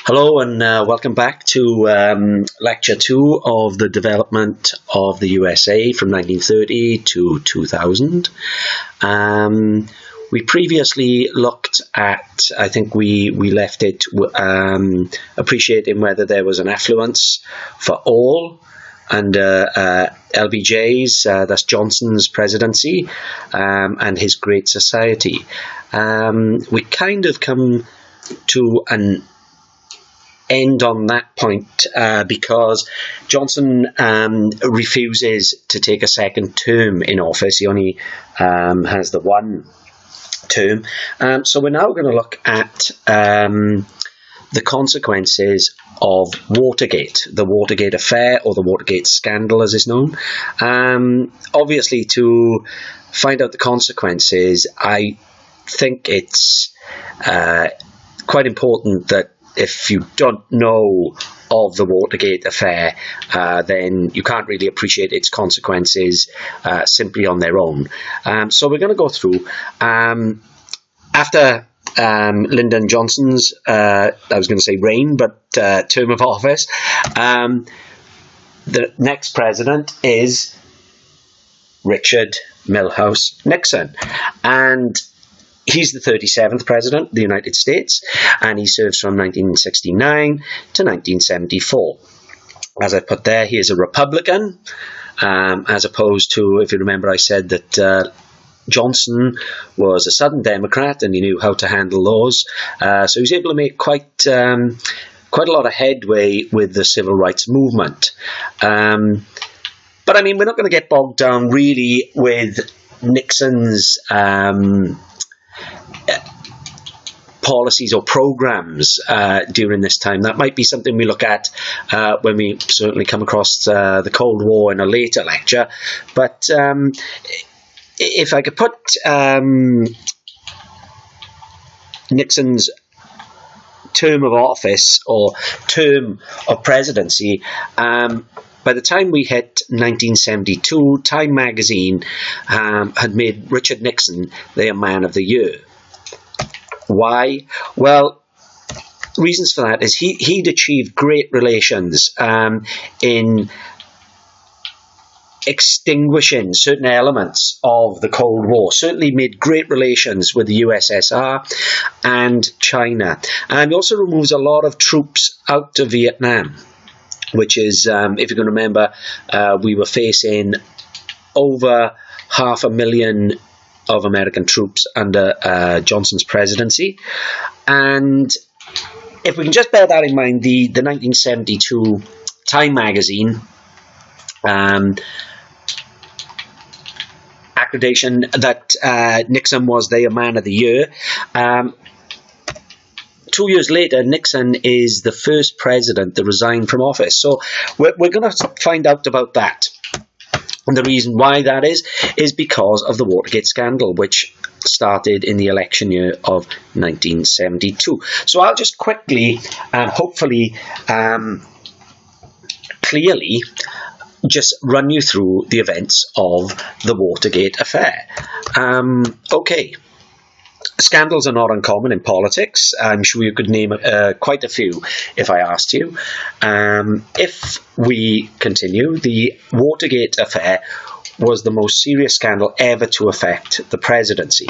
Hello and welcome back to Lecture 2 of the development of the USA from 1930 to 2000. We previously looked at, I think we left it appreciating whether there was an affluence for all under LBJ's, that's Johnson's presidency, and his Great Society. We kind of come to an end on that point because Johnson refuses to take a second term in office. He only has the one term. So we're now going to look at the consequences of Watergate, the Watergate affair, or the Watergate scandal as it's known. Obviously, to find out the consequences, I think it's quite important that if you don't know of the Watergate affair, then you can't really appreciate its consequences simply on their own. So we're going to go through after Lyndon Johnson's, I was going to say reign, but term of office. The next president is Richard Milhous Nixon, and he's the 37th president of the United States, and he serves from 1969 to 1974. As I put there, he is a Republican, as opposed to, if you remember, I said that Johnson was a Southern Democrat and he knew how to handle those. So he was able to make quite a lot of headway with the civil rights movement. But I mean, we're not going to get bogged down really with Nixon's policies or programs during this time. That might be something we look at when we certainly come across the Cold War in a later lecture. But if I could put Nixon's term of office or term of presidency, by the time we hit 1972, Time magazine had made Richard Nixon their Man of the Year. Why? Well, reasons for that is he'd achieved great relations in extinguishing certain elements of the Cold War, certainly made great relations with the USSR and China. And he also removes a lot of troops out of Vietnam, which is, if you can remember, we were facing over 500,000 of American troops under Johnson's presidency. And if we can just bear that in mind, the 1972 Time magazine accreditation that Nixon was their Man of the Year. 2 years later, Nixon is the first president to resign from office. So we're going to find out about that. And the reason why that is because of the Watergate scandal, which started in the election year of 1972. So I'll just quickly and hopefully clearly just run you through the events of the Watergate affair. Okay. Scandals are not uncommon in politics. I'm sure you could name quite a few if I asked you. If we continue, the Watergate affair was the most serious scandal ever to affect the presidency.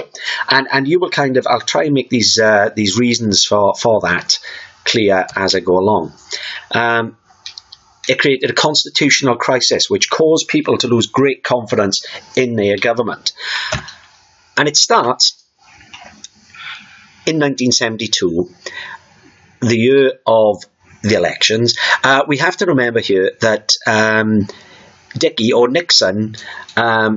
And you will kind of, I'll try and make these reasons for that clear as I go along. It created a constitutional crisis which caused people to lose great confidence in their government. And it starts in 1972, the year of the elections. We have to remember here that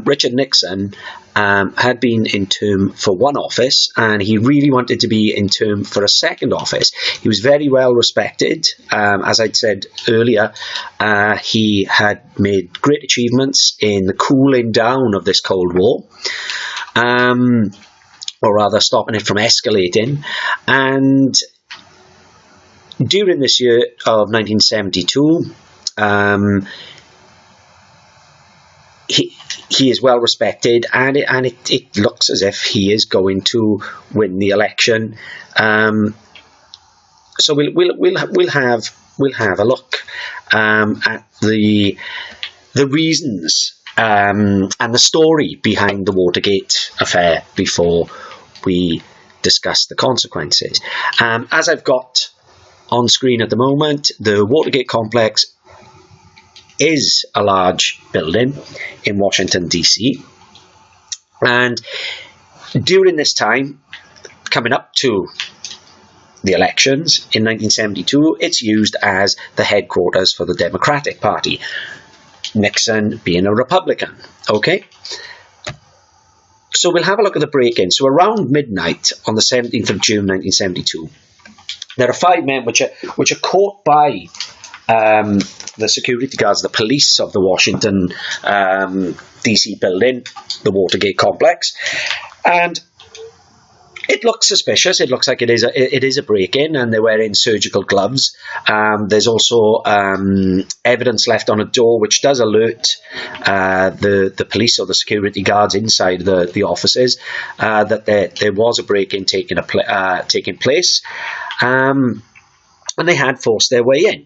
Richard Nixon, had been in term for one office, and he really wanted to be in term for a second office. He was very well respected. As I'd said earlier, he had made great achievements in the cooling down of this Cold War. Or rather stopping it from escalating. And during this year of 1972, he is well respected, and it looks as if he is going to win the election. So we'll have a look at the reasons and the story behind the Watergate affair before we discuss the consequences. As I've got on screen at the moment, the Watergate complex is a large building in Washington, D.C. And during this time, coming up to the elections in 1972, it's used as the headquarters for the Democratic Party, Nixon being a Republican. Okay? So we'll have a look at the break-in. So around midnight on the 17th of June 1972, there are 5 men which are caught by the security guards, the police of the Washington D.C. building, the Watergate complex, and it looks suspicious. It looks like it is a break-in, and they're wearing surgical gloves. There's also evidence left on a door which does alert the police or the security guards inside the offices that there was a break-in taking place, and they had forced their way in.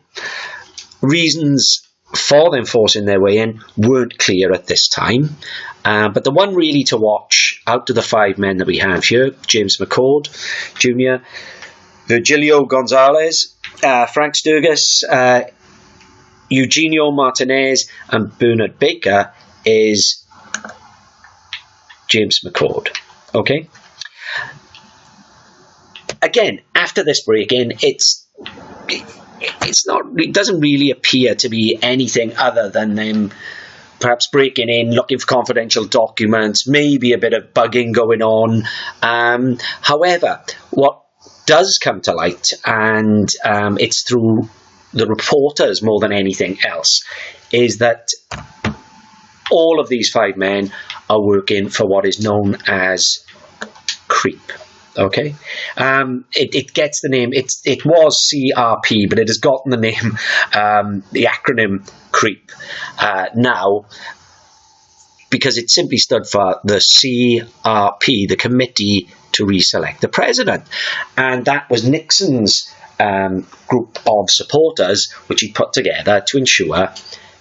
Reasons for them forcing their way in weren't clear at this time. But the one really to watch out of the 5 men that we have here, James McCord Jr., Virgilio Gonzalez, Frank Sturgis, Eugenio Martinez, and Bernard Baker, is James McCord. Okay? Again, after this break-in, it doesn't really appear to be anything other than them perhaps breaking in, looking for confidential documents, maybe a bit of bugging going on. However, what does come to light, and it's through the reporters more than anything else, is that all of these 5 men are working for what is known as CREEP. Okay, it gets the name. It was CRP, but it has gotten the name, the acronym CREEP now, because it simply stood for the CRP, the Committee to Reselect the President, and that was Nixon's group of supporters, which he put together to ensure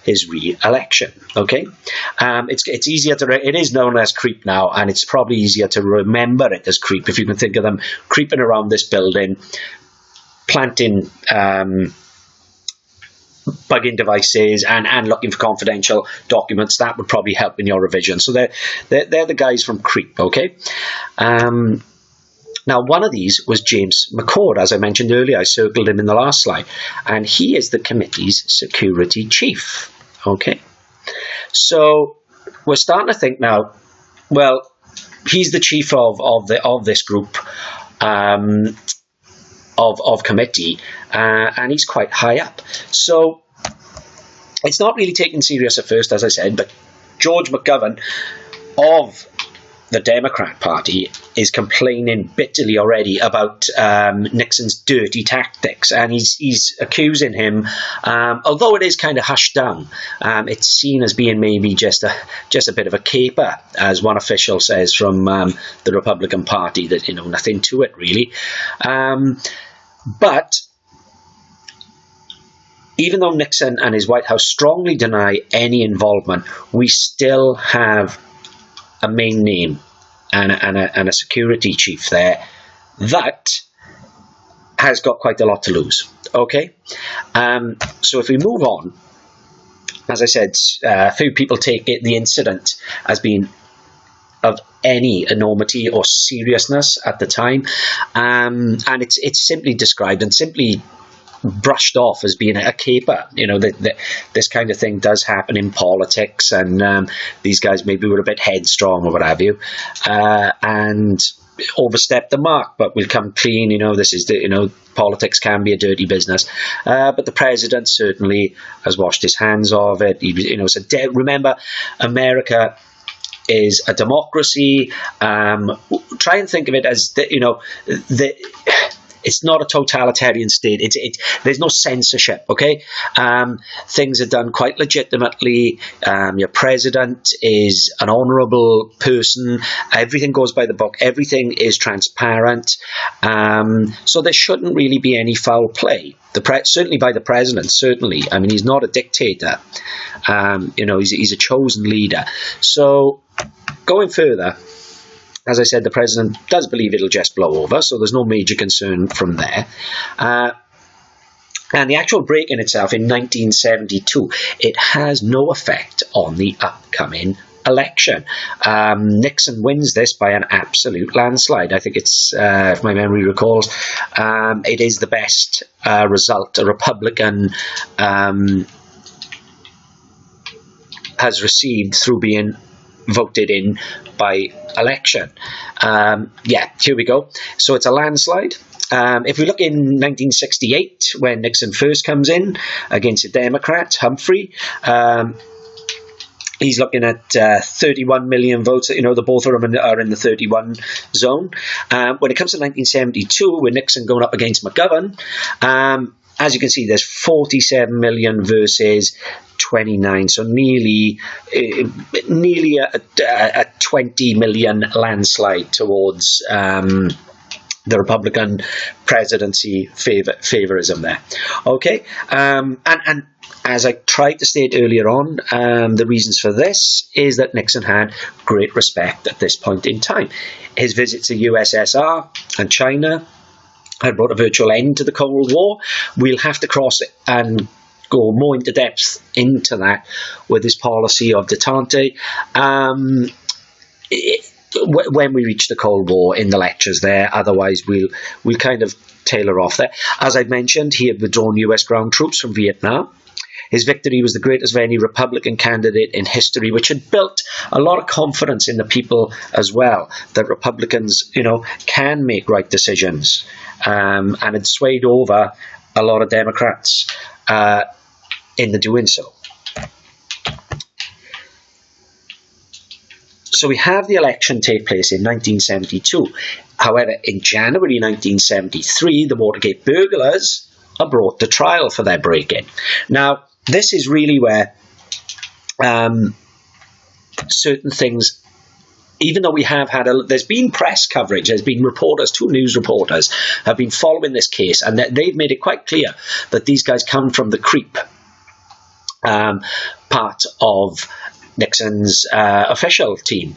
his re-election. Okay, it's easier to. It is known as CREEP now, and it's probably easier to remember it as CREEP if you can think of them creeping around this building, planting bugging devices and looking for confidential documents. That would probably help in your revision. So they're the guys from CREEP. Okay. Now, one of these was James McCord, as I mentioned earlier. I circled him in the last slide, and he is the committee's security chief. Okay, so we're starting to think now. Well, he's the chief of this group of committee, and he's quite high up. So it's not really taken serious at first, as I said. But George McGovern of the Democrat Party is complaining bitterly already about Nixon's dirty tactics, and he's accusing him, although it is kind of hushed down, it's seen as being maybe just a bit of a caper, as one official says from the Republican Party, that nothing to it really. But even though Nixon and his White House strongly deny any involvement, we still have a main name and a security chief there that has got quite a lot to lose. Okay, so if we move on, as I said, a few people take the incident as being of any enormity or seriousness at the time, and it's simply described and simply brushed off as being a caper. This kind of thing does happen in politics, and these guys maybe were a bit headstrong or what have you, and overstepped the mark. But we'll come clean. This is politics can be a dirty business, but the president certainly has washed his hands of it. Remember, America is a democracy. Try and think of it as It's not a totalitarian state. There's no censorship, okay? Things are done quite legitimately. Your president is an honourable person. Everything goes by the book. Everything is transparent. So there shouldn't really be any foul play. Certainly by the president, certainly. I mean, he's not a dictator. He's a chosen leader. So going further, as I said, the president does believe it'll just blow over, so there's no major concern from there. And the actual break-in itself in 1972, it has no effect on the upcoming election. Nixon wins this by an absolute landslide. I think it's, if my memory recalls, it is the best result a Republican has received through being voted in by election. Here we go. So it's a landslide. If we look in 1968, when Nixon first comes in against a Democrat, Humphrey, he's looking at 31 million votes. The both of them are in the 31 zone. When it comes to 1972, with Nixon going up against McGovern, as you can see, there's 47 million versus 29, so nearly a 20 million landslide towards the Republican presidency favorism there. Okay, and as I tried to state earlier on, the reasons for this is that Nixon had great respect at this point in time. His visits to USSR and China had brought a virtual end to the Cold War. We'll have to cross it and go more into depth into that with his policy of detente when we reach the Cold War in the lectures there. Otherwise, we'll kind of tailor off there. As I mentioned, he had withdrawn US ground troops from Vietnam. His victory was the greatest of any Republican candidate in history, which had built a lot of confidence in the people as well, that Republicans, can make right decisions, and had swayed over a lot of Democrats in the doing so. So we have the election take place in 1972. However, in January 1973, the Watergate burglars are brought to trial for their break-in. Now, this is really where certain things, even though we have had there's been press coverage, there's been reporters, 2 news reporters have been following this case, and they've made it quite clear that these guys come from the creep part of Nixon's official team.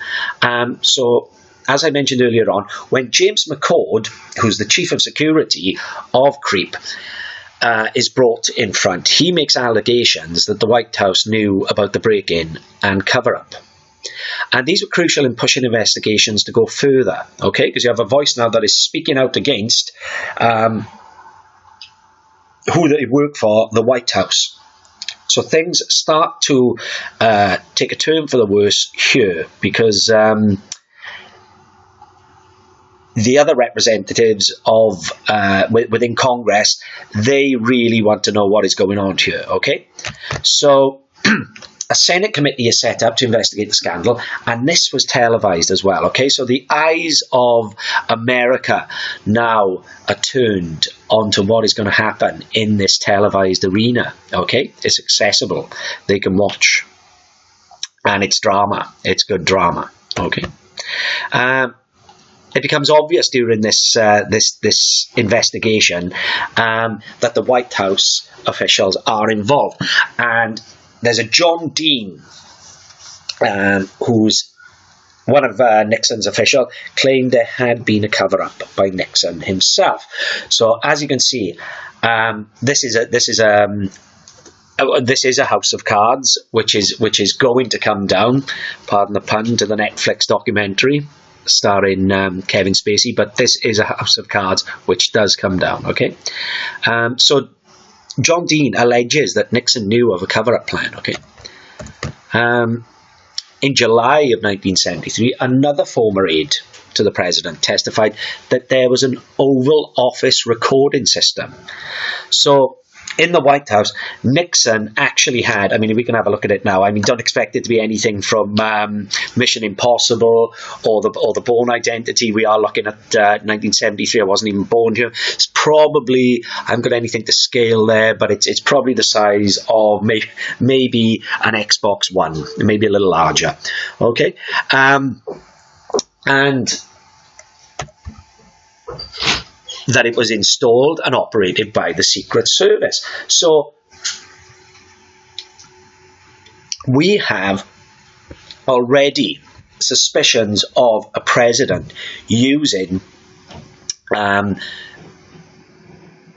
So, as I mentioned earlier on, when James McCord, who's the chief of security of CREEP, is brought in front, he makes allegations that the White House knew about the break-in and cover-up. And these were crucial in pushing investigations to go further, okay? Because you have a voice now that is speaking out against who they work for, the White House. So things start to take a turn for the worse here, because the other representatives of within Congress, they really want to know what is going on here, okay? So a Senate committee is set up to investigate the scandal, and this was televised as well, okay? So the eyes of America now are turned onto what is going to happen in this televised arena, okay? It's accessible. They can watch. And it's drama. It's good drama, okay? It becomes obvious during this this investigation that the White House officials are involved. And there's a John Dean, who's one of Nixon's officials, claimed there had been a cover-up by Nixon himself. So, as you can see, this is a house of cards, which is going to come down, pardon the pun, to the Netflix documentary starring Kevin Spacey. But this is a house of cards which does come down. Okay, so John Dean alleges that Nixon knew of a cover-up plan. Okay. In July of 1973, another former aide to the president testified that there was an Oval Office recording system. So in the White House, Nixon actually had, I mean, we can have a look at it now. I mean, don't expect it to be anything from Mission Impossible or the Bourne Identity. We are looking at 1973. I wasn't even born here. It's probably, I haven't got anything to scale there, but it's probably the size of maybe an Xbox One, maybe a little larger. Okay, and that it was installed and operated by the Secret Service. So we have already suspicions of a president using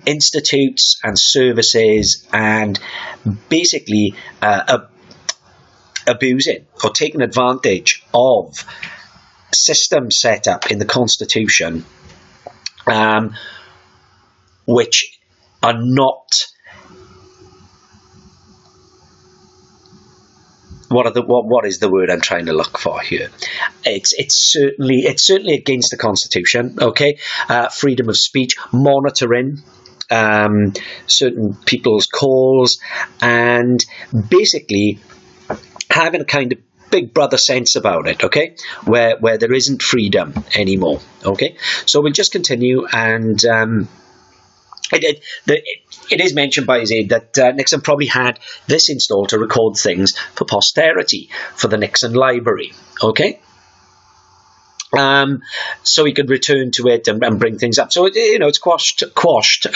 institutes and services and basically abusing or taking advantage of systems set up in the Constitution which are not what is the word I'm trying to look for here? It's certainly against the Constitution. Okay, freedom of speech, monitoring certain people's calls, and basically having a kind of Big Brother sense about it, okay, where there isn't freedom anymore. Okay, so we'll just continue, and it is mentioned by his aide that Nixon probably had this installed to record things for posterity for the Nixon Library. Okay. So he could return to it and bring things up. So it's quashed,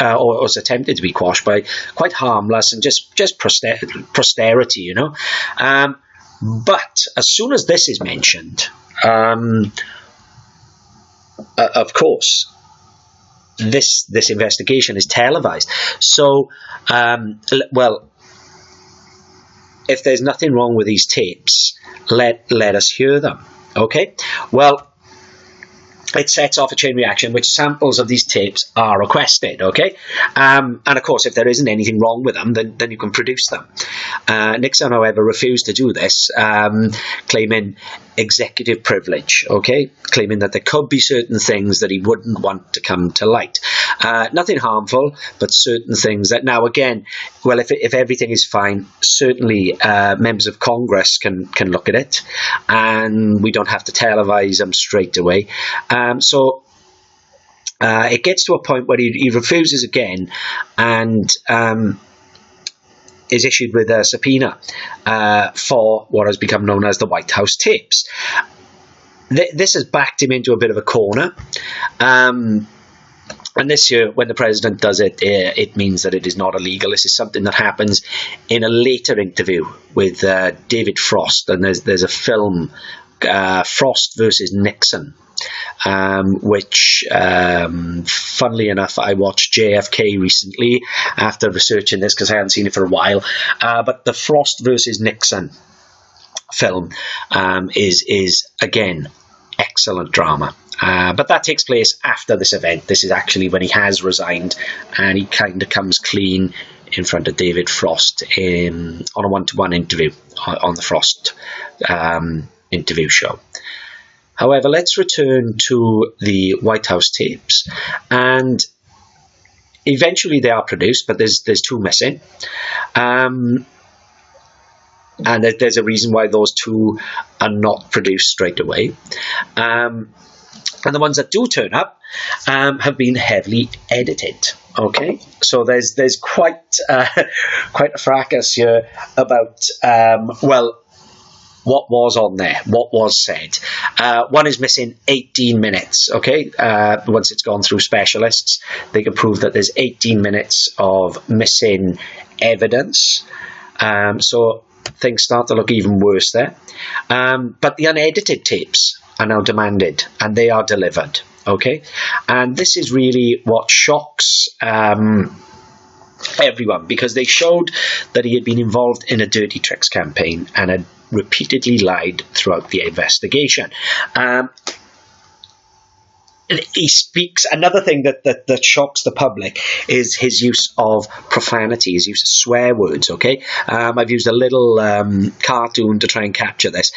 or was attempted to be quashed by quite harmless and just posterity. But as soon as this is mentioned, of course, this investigation is televised. So, well, if there's nothing wrong with these tapes, let us hear them. Okay. Well, it sets off a chain reaction, which samples of these tapes are requested, okay? And of course, if there isn't anything wrong with them, then you can produce them. Nixon, however, refused to do this, claiming executive privilege, okay? Claiming that there could be certain things that he wouldn't want to come to light. Nothing harmful, but certain things that, now again, well, if everything is fine, certainly members of Congress can look at it, and we don't have to televise them straight away. So it gets to a point where he refuses again, and is issued with a subpoena for what has become known as the White House tapes. This has backed him into a bit of a corner. And this year, when the president does it, it means that it is not illegal. This is something that happens in a later interview with David Frost. And there's a film, Frost versus Nixon, which, funnily enough, I watched JFK recently after researching this because I hadn't seen it for a while. But the Frost versus Nixon film is again, excellent drama. But that takes place after this event. This is actually when he has resigned, and he kind of comes clean in front of David Frost on a one-to-one interview on the Frost interview show. However, let's return to the White House tapes, and eventually they are produced, but there's two missing. And there's a reason why those two are not produced straight away. And the ones that do turn up have been heavily edited. Okay, so there's quite a fracas here about what was on there, what was said. One is missing 18 minutes. Okay, once it's gone through specialists, they can prove that there's 18 minutes of missing evidence. So things start to look even worse there. But the unedited tapes are now demanded, and they are delivered. Okay, and this is really what shocks everyone, because they showed that he had been involved in a dirty tricks campaign and had repeatedly lied throughout the investigation. He speaks. Another thing that shocks the public is his use of profanity, his use of swear words. Okay, I've used a little cartoon to try and capture this.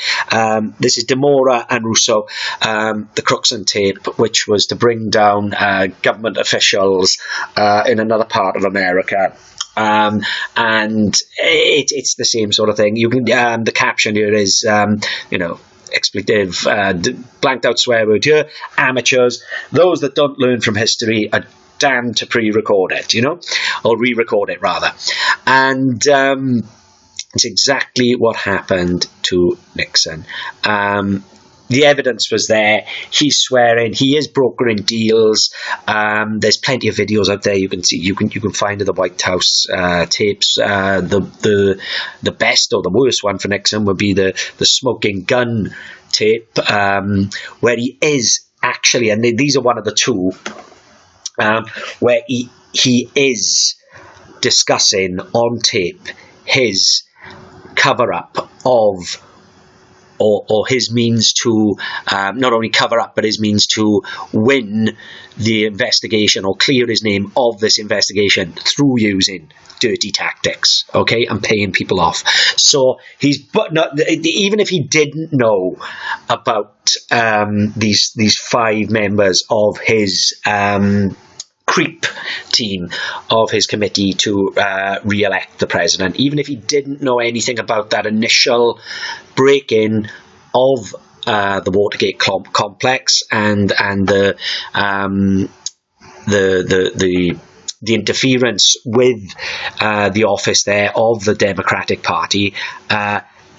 This is DeMora and Russo, the Crookston tape, which was to bring down government officials in another part of America. And it's the same sort of thing. You can the caption here is expletive, blanked out swear word here. Amateurs, those that don't learn from history are damned to pre-record it, or re-record it rather. And it's exactly what happened to Nixon. The evidence was there. He's swearing. He is brokering deals. There's plenty of videos out there. You can see. You can find the White House tapes. The best or the worst one for Nixon would be the smoking gun tape, where he is actually, and these are one of the two, where he is discussing on tape his cover-up of. Or his means to not only cover up, but his means to win the investigation or clear his name of this investigation through using dirty tactics, okay, and paying people off. So even if he didn't know about these 5 members of his creep team of his committee to re-elect the president, even if he didn't know anything about that initial break-in of the Watergate complex and the interference with the office there of the Democratic Party,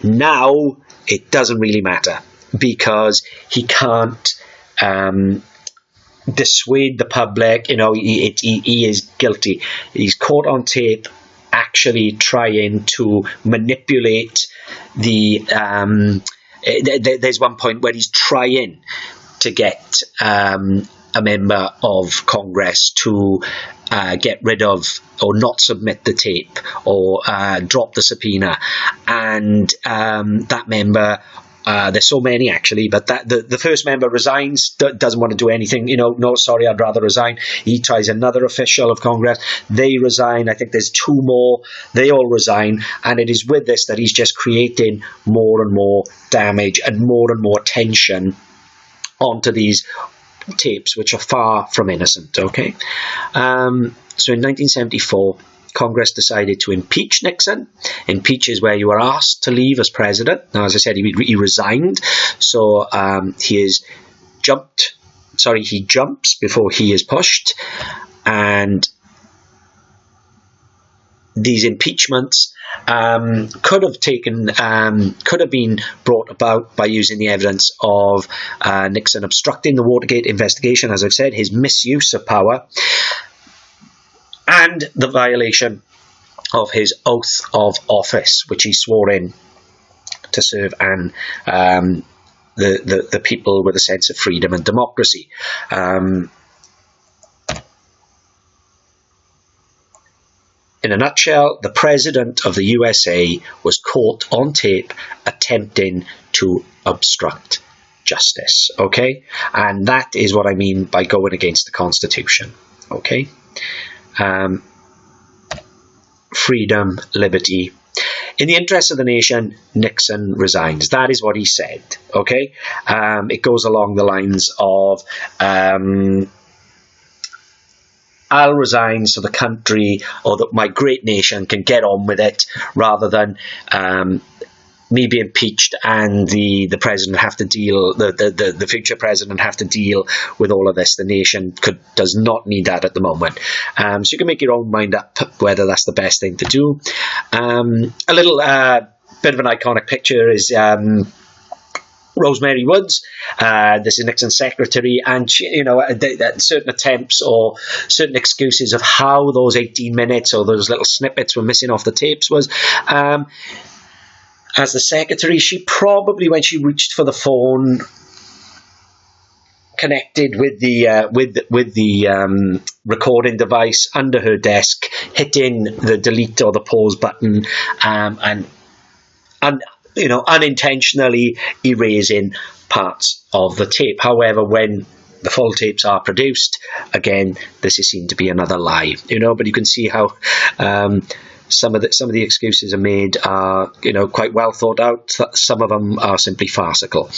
now it doesn't really matter, because he can't dissuade the public. He is guilty. He's caught on tape actually trying to manipulate the there's one point where he's trying to get a member of Congress to get rid of or not submit the tape or drop the subpoena, and that member, there's so many actually, but the first member resigns, doesn't want to do anything, no, sorry, I'd rather resign. He tries another official of Congress, they resign. I think there's 2 more, they all resign, and it is with this that he's just creating more and more damage and more tension onto these tapes, which are far from innocent, okay? So in 1974, Congress decided to impeach Nixon. Impeach is where you are asked to leave as president. Now, as I said, he resigned. So he jumps before he is pushed. And these impeachments could have been brought about by using the evidence of Nixon obstructing the Watergate investigation, as I've said, his misuse of power, and the violation of his oath of office, which he swore in to serve and the people with a sense of freedom and democracy. In a nutshell, the president of the USA was caught on tape attempting to obstruct justice, okay? And that is what I mean by going against the Constitution, okay? Freedom, liberty. In the interest of the nation, Nixon resigns. That is what he said, okay? It goes along the lines of, I'll resign so the country or my great nation can get on with it, rather than me be impeached and the president have to deal, the future president have to deal with all of this. The nation does not need that at the moment. So you can make your own mind up whether that's the best thing to do. A little bit of an iconic picture is Rosemary Woods. This is Nixon's secretary, and she, certain attempts or certain excuses of how those 18 minutes or those little snippets were missing off the tapes was, as the secretary, she probably, when she reached for the phone, connected with the recording device under her desk, hitting the delete or the pause button, and unintentionally erasing parts of the tape. However, when the full tapes are produced, again, this is seen to be another lie. But you can see how some of the excuses are made are quite well thought out. Some of them are simply farcical.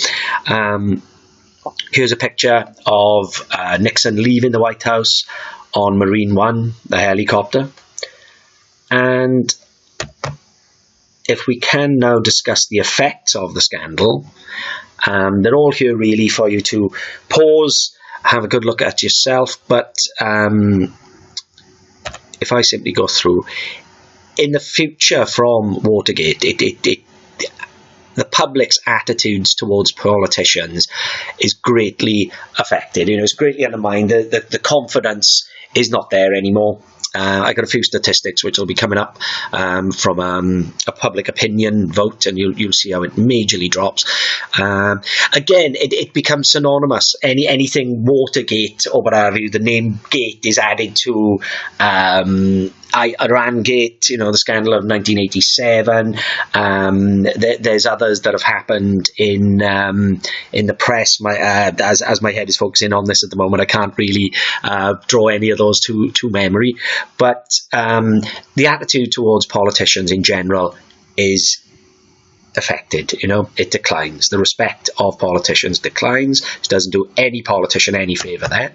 Here's a picture of Nixon leaving the White House on Marine One, the helicopter. And if we can now discuss the effects of the scandal, they're all here really for you to pause, have a good look at yourself. But if I simply go through, in the future from Watergate, the public's attitudes towards politicians is greatly affected. It's greatly undermined. The confidence is not there anymore. I got a few statistics which will be coming up from a public opinion vote, and you'll see how it majorly drops. Again, it becomes synonymous. Anything Watergate or what have you, the name Gate is added to. Irangate, the scandal of 1987. There's others that have happened in the press. As my head is focusing on this at the moment, I can't really draw any of those to memory. But the attitude towards politicians in general is affected. It declines. The respect of politicians declines. It doesn't do any politician any favour there.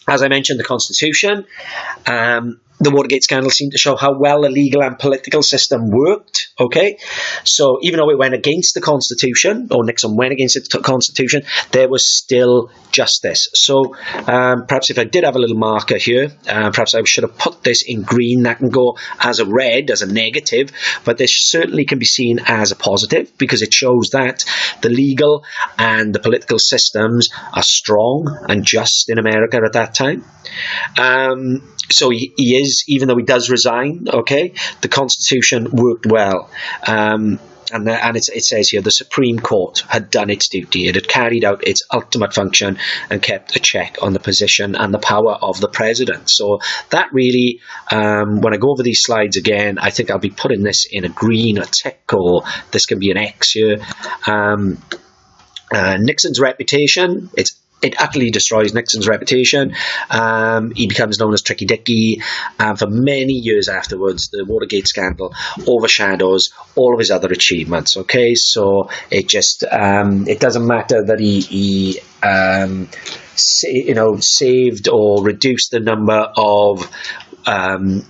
As I mentioned, the Constitution, the Watergate scandal seemed to show how well the legal and political system worked, okay? So even though it went against the Constitution, or Nixon went against the Constitution, there was still justice. So perhaps if I did have a little marker here, perhaps I should have put this in green. That can go as a red, as a negative, but this certainly can be seen as a positive because it shows that the legal and the political systems are strong and just in America at that time. So he is, even though he does resign, okay, the Constitution worked well. And it says here, the Supreme Court had done its duty. It had carried out its ultimate function and kept a check on the position and the power of the president. So that really, when I go over these slides again, I think I'll be putting this in a green, a tick, or this can be an X here. Nixon's reputation, it utterly destroys Nixon's reputation. He becomes known as Tricky Dicky. For many years afterwards, the Watergate scandal overshadows all of his other achievements. Okay, so it just it doesn't matter that he saved or reduced the number of young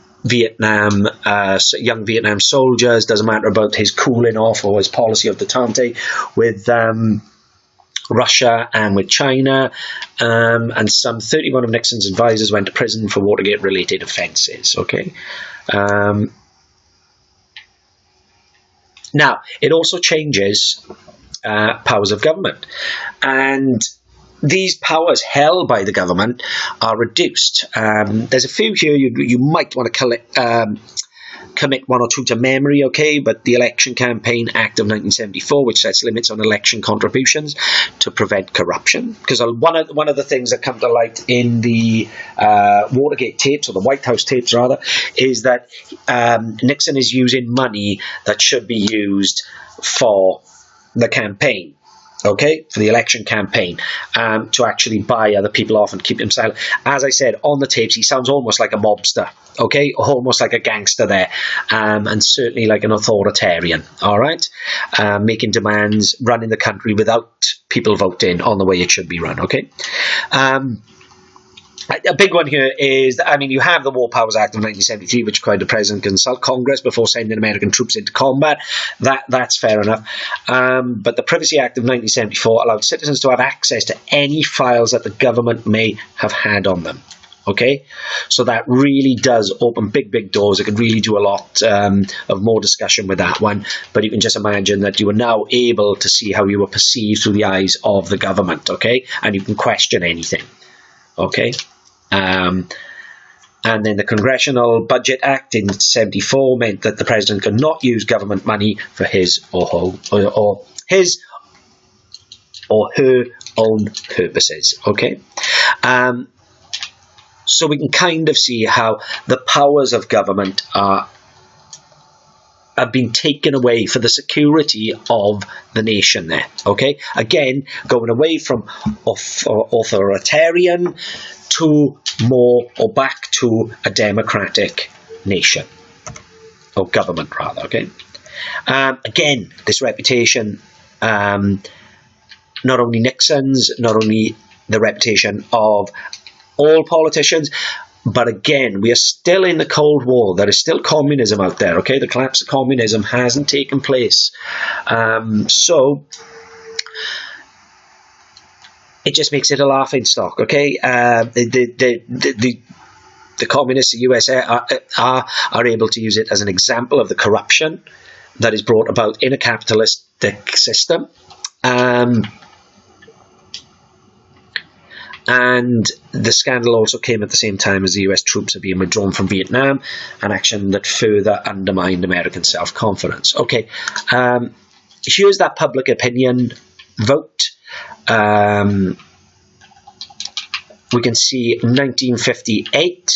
Vietnam soldiers. Doesn't matter about his cooling off or his policy of detente with Russia and with China, and some 31 of Nixon's advisors went to prison for Watergate-related offences. Okay. Now, it also changes powers of government, and these powers held by the government are reduced. There's a few here you might want to commit one or two to memory, okay, but the Election Campaign Act of 1974, which sets limits on election contributions to prevent corruption. Because one of the things that come to light in the Watergate tapes, or the White House tapes rather, is that Nixon is using money that should be used for the campaign. Okay, for the election campaign, to actually buy other people off and keep him silent. As I said, on the tapes, he sounds almost like a mobster, okay, almost like a gangster there, and certainly like an authoritarian, all right, making demands, running the country without people voting on the way it should be run, okay. A big one here is, you have the War Powers Act of 1973, which required the President to consult Congress before sending American troops into combat. That's fair enough. But the Privacy Act of 1974 allowed citizens to have access to any files that the government may have had on them. Okay, so that really does open big doors. It could really do a lot of more discussion with that one. But you can just imagine that you are now able to see how you were perceived through the eyes of the government. Okay, and you can question anything. Okay. And then the Congressional Budget Act in 1974 meant that the president could not use government money for his or her own purposes. Okay, so we can kind of see how the powers of government have been taken away for the security of the nation there. Okay, again, going away from authoritarian to more, or back to a democratic nation, or government rather, okay? Again, this reputation, not only Nixon's, not only the reputation of all politicians, But again, we are still in the Cold War. There is still communism out there, okay? The collapse of communism hasn't taken place. So it just makes it a laughing stock, okay? The communists, the USA, are able to use it as an example of the corruption that is brought about in a capitalistic system. And the scandal also came at the same time as the US troops are being withdrawn from Vietnam, an action that further undermined American self-confidence. Okay, here's that public opinion vote. We can see 1958.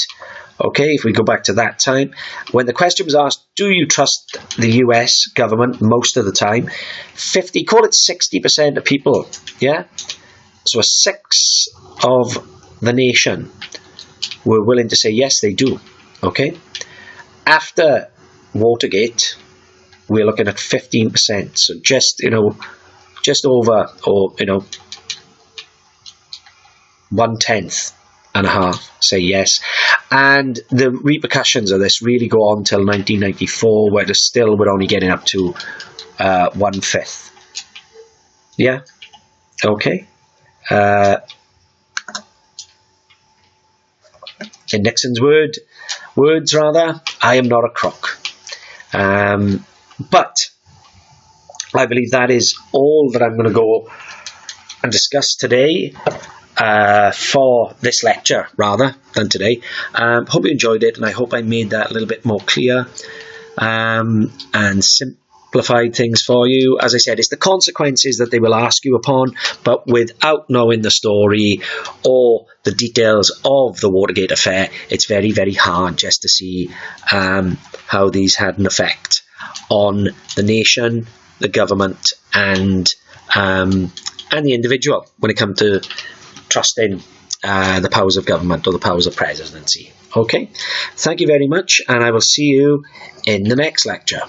Okay, if we go back to that time, when the question was asked, do you trust the US government most of the time? 50, call it 60% of people, yeah? So a sixth of the nation were willing to say yes, they do. Okay. After Watergate, we're looking at 15%. So just over, or 1/10 say yes. And the repercussions of this really go on till 1994, where we're only getting up to 1/5. Yeah. Okay. In Nixon's words, I am not a crook. But I believe that is all that I'm going to go and discuss today, for this lecture rather than today. Hope you enjoyed it, and I hope I made that a little bit more clear and simplified things for you. As I said, it's the consequences that they will ask you upon, but without knowing the story or the details of the Watergate affair, it's very, very hard just to see how these had an effect on the nation, the government, and the individual when it comes to trusting the powers of government or the powers of presidency. Okay, thank you very much, and I will see you in the next lecture.